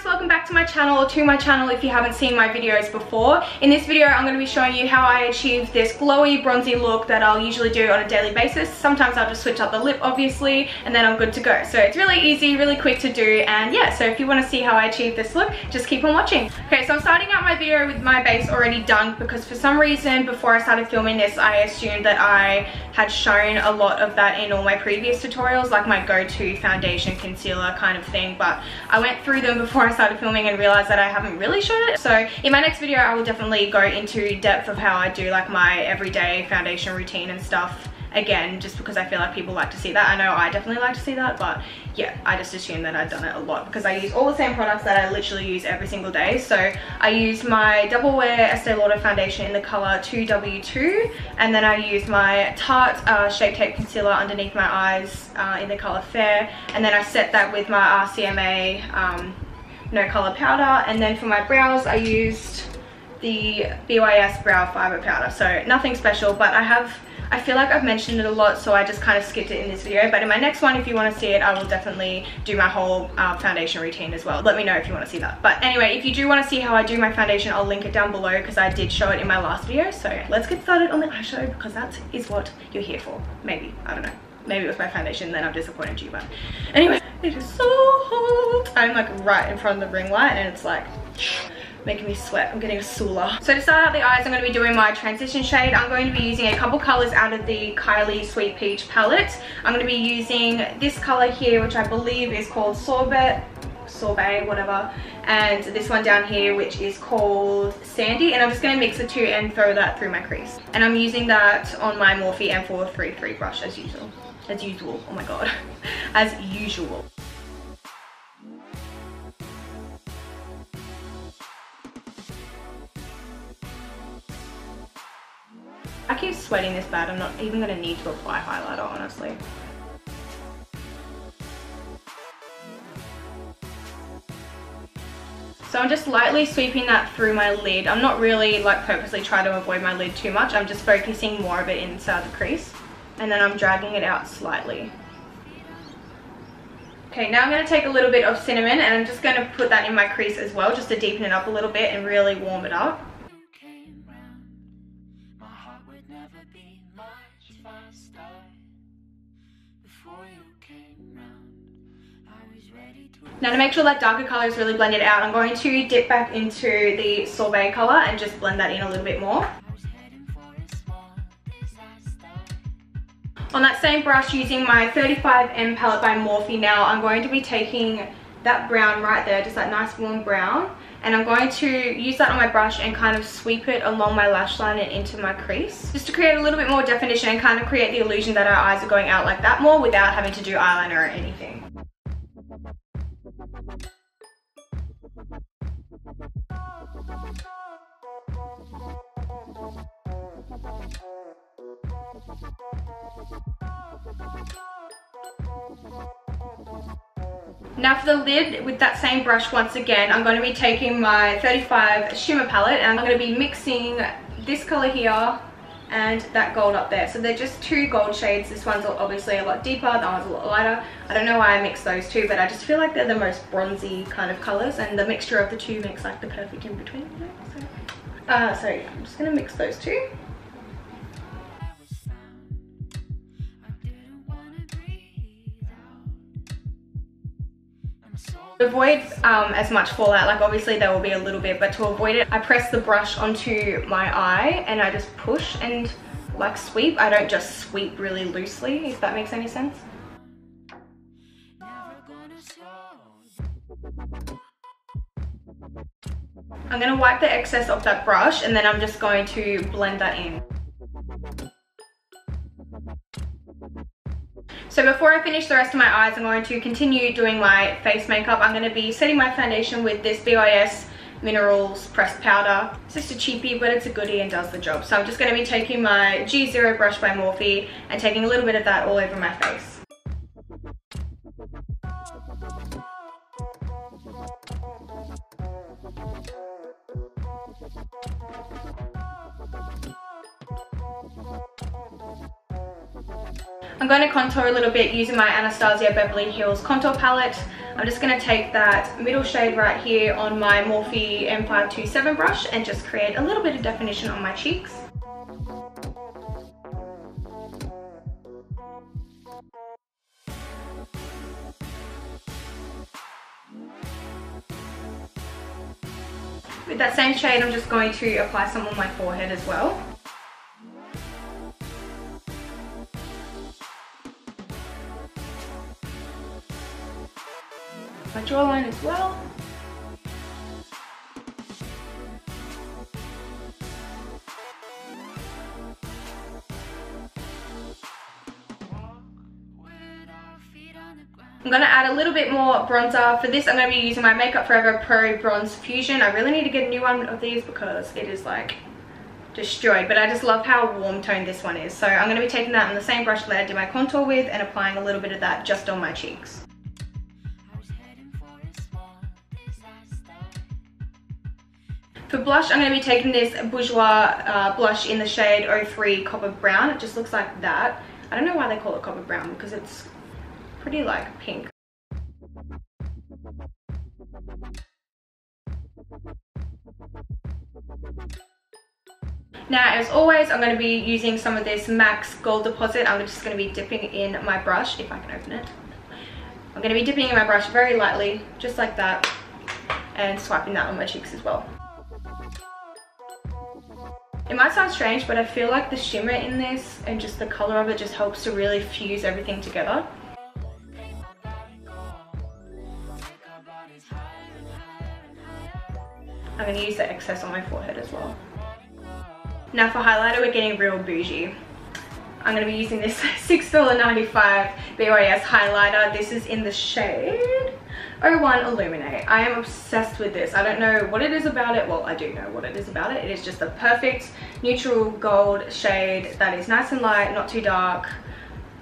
Welcome back to my channel, if you haven't seen my videos before. In this video I'm going to be showing you how I achieve this glowy bronzy look that I'll usually do on a daily basis. Sometimes I'll just switch up the lip obviously and then I'm good to go. So it's really easy, really quick to do, and yeah, so if you want to see how I achieve this look, just keep on watching. Okay, so I'm starting out my video with my base already done because for some reason before I started filming this I assumed that I had shown a lot of that in all my previous tutorials, like my go-to foundation concealer kind of thing, but I went through them before I started filming and realized that I haven't really shown it. So in my next video I will definitely go into depth of how I do like my everyday foundation routine and stuff again, just because I feel like people like to see that. I know I definitely like to see that, but yeah, I just assumed that I'd done it a lot because I use all the same products that I literally use every single day. So I use my Double Wear Estee Lauder foundation in the color 2W2, and then I use my Tarte Shape Tape concealer underneath my eyes in the color Fair, and then I set that with my RCMA No Color powder, and then for my brows I used the BYS Brow Fiber powder. So nothing special, but I feel like I've mentioned it a lot, so I just kind of skipped it in this video. But in my next one, if you want to see it, I will definitely do my whole foundation routine as well. Let me know if you want to see that. But anyway, if you do want to see how I do my foundation, I'll link it down below because I did show it in my last video. So let's get started on the eyeshadow because that is what you're here for. Maybe, I don't know. Maybe it was my foundation, then I've disappointed you, but anyway, it is so hot. I'm like right in front of the ring light and it's like making me sweat. I'm getting a Sula. So to start out the eyes, I'm going to be doing my transition shade. I'm going to be using a couple colors out of the Kylie Sweet Peach palette. I'm going to be using this color here, which I believe is called Sorbet, whatever, and this one down here, which is called Sandy, and I'm just going to mix the two and throw that through my crease. And I'm using that on my Morphe M433 brush as usual. Oh my god. As usual. I keep sweating this bad, I'm not even going to need to apply highlighter, honestly. So I'm just lightly sweeping that through my lid. I'm not really like purposely trying to avoid my lid too much. I'm just focusing more of it inside the crease. And then I'm dragging it out slightly. Okay, now I'm going to take a little bit of cinnamon and I'm just going to put that in my crease as well, just to deepen it up a little bit and really warm it up. Now to make sure that darker color is really blended out, I'm going to dip back into the Sorbet color and just blend that in a little bit more. On that same brush, using my 35M palette by Morphe now, I'm going to be taking that brown right there, just that nice warm brown, and I'm going to use that on my brush and kind of sweep it along my lash line and into my crease, just to create a little bit more definition and kind of create the illusion that our eyes are going out like that more without having to do eyeliner or anything. Now for the lid, with that same brush once again, I'm going to be taking my 35 shimmer palette and I'm going to be mixing this color here and that gold up there. So they're just two gold shades. This one's obviously a lot deeper, that one's a lot lighter. I don't know why I mixed those two, but I just feel like they're the most bronzy kind of colors, and the mixture of the two makes like the perfect in between. So yeah, I'm just gonna mix those two. To avoid as much fallout, like obviously there will be a little bit, but to avoid it, I press the brush onto my eye and I just push and like sweep. I don't just sweep really loosely, if that makes any sense. I'm going to wipe the excess off that brush and then I'm just going to blend that in. So before I finish the rest of my eyes, I'm going to continue doing my face makeup. I'm going to be setting my foundation with this BYS Minerals Pressed Powder. It's just a cheapie, but it's a goodie and does the job. So I'm just going to be taking my G0 brush by Morphe and taking a little bit of that all over my face. I'm going to contour a little bit using my Anastasia Beverly Hills contour palette. I'm just going to take that middle shade right here on my Morphe M527 brush and just create a little bit of definition on my cheeks. With that same shade, I'm just going to apply some on my forehead as well. My jawline as well. I'm going to add a little bit more bronzer. For this, I'm going to be using my Makeup Forever Pro Bronze Fusion. I really need to get a new one of these because it is like destroyed, but I just love how warm toned this one is. So I'm going to be taking that on the same brush that I did my contour with and applying a little bit of that just on my cheeks. For blush, I'm going to be taking this Bourjois blush in the shade 03 Copper Brown. It just looks like that. I don't know why they call it Copper Brown because it's pretty like pink. Now, as always, I'm going to be using some of this MAC Gold Deposit. I'm just going to be dipping in my brush, if I can open it. I'm going to be dipping in my brush very lightly, just like that, and swiping that on my cheeks as well. It might sound strange, but I feel like the shimmer in this and just the color of it just helps to really fuse everything together. I'm going to use the excess on my forehead as well. Now for highlighter, we're getting real bougie. I'm going to be using this $6.95 BYS highlighter. This is in the shade 01 Illuminate. I am obsessed with this. I don't know what it is about it. Well, I do know what it is about it. It is just the perfect neutral gold shade that is nice and light, not too dark.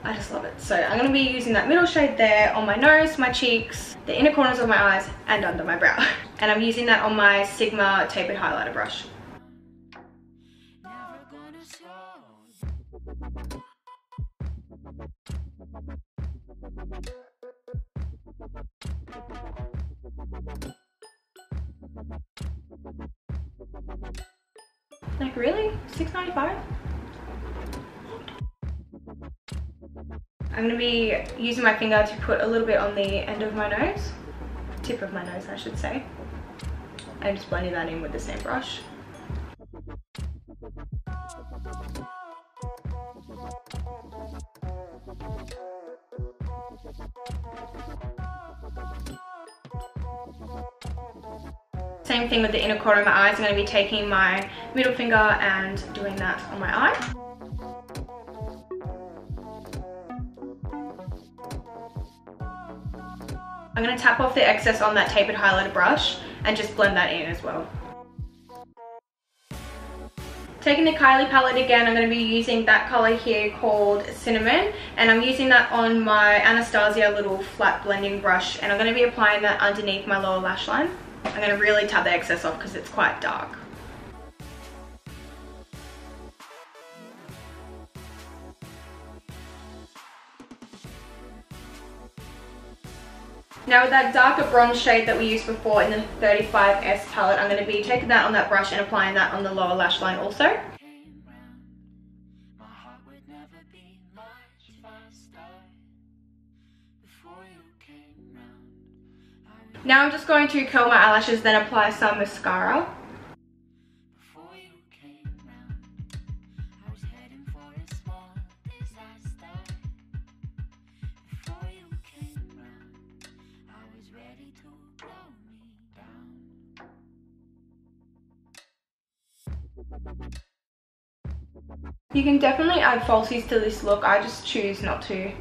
I just love it. So I'm going to be using that middle shade there on my nose, my cheeks, the inner corners of my eyes, and under my brow. And I'm using that on my Sigma tapered highlighter brush. Like, really? $6.95? I'm going to be using my finger to put a little bit on the end of my nose, tip of my nose I should say, and just blending that in with the same brush. Same thing with the inner corner of my eyes. I'm going to be taking my middle finger and doing that on my eye. I'm going to tap off the excess on that tapered highlighter brush and just blend that in as well. Taking the Kylie palette again, I'm going to be using that color here called Cinnamon, and I'm using that on my Anastasia little flat blending brush, and I'm going to be applying that underneath my lower lash line. I'm going to really tap the excess off because it's quite dark. Now with that darker bronze shade that we used before in the 35S palette, I'm going to be taking that on that brush and applying that on the lower lash line also. Now I'm just going to curl my eyelashes, then apply some mascara. You can definitely add falsies to this look, I just choose not to.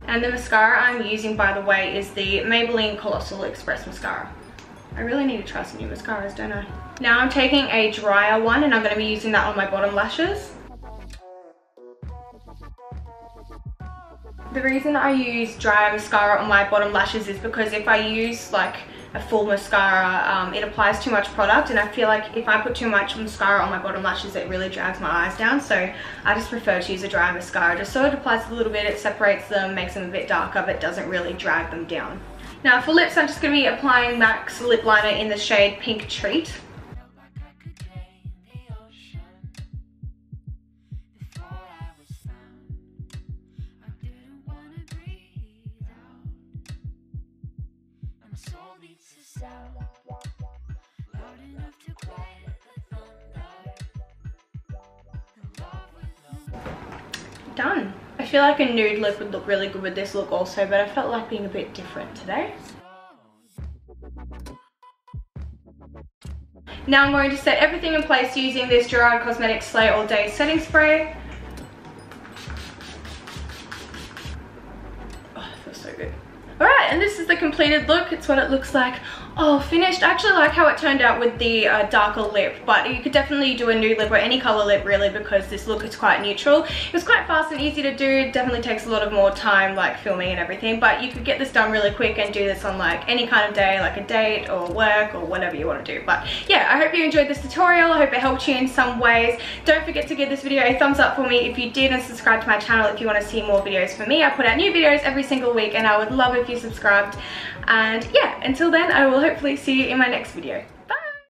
And the mascara I'm using, by the way, is the Maybelline Colossal Express Mascara. I really need to try some new mascaras, don't I? Now I'm taking a drier one and I'm going to be using that on my bottom lashes. The reason I use dry mascara on my bottom lashes is because if I use like a full mascara. It applies too much product, and I feel like if I put too much mascara on my bottom lashes, it really drags my eyes down. So I just prefer to use a dry mascara, just so it applies a little bit, it separates them, makes them a bit darker, but doesn't really drag them down. Now for lips, I'm just going to be applying MAC's lip liner in the shade Pink Treat. Done. I feel like a nude lip would look really good with this look also, but I felt like being a bit different today. Now I'm going to set everything in place using this Gerard Cosmetics Slay All Day setting spray. Oh, it feels so good. Alright, and this is the completed look. It's what it looks like all finished. I actually like how it turned out with the darker lip, but you could definitely do a nude lip or any color lip really, because this look is quite neutral. It was quite fast and easy to do. It definitely takes a lot of more time, like filming and everything, but you could get this done really quick and do this on like any kind of day, like a date or work or whatever you want to do. But yeah, I hope you enjoyed this tutorial. I hope it helped you in some ways. Don't forget to give this video a thumbs up for me if you did, and subscribe to my channel if you want to see more videos from me. I put out new videos every single week, and I would love if you subscribed. And yeah, until then, I will hopefully see you in my next video.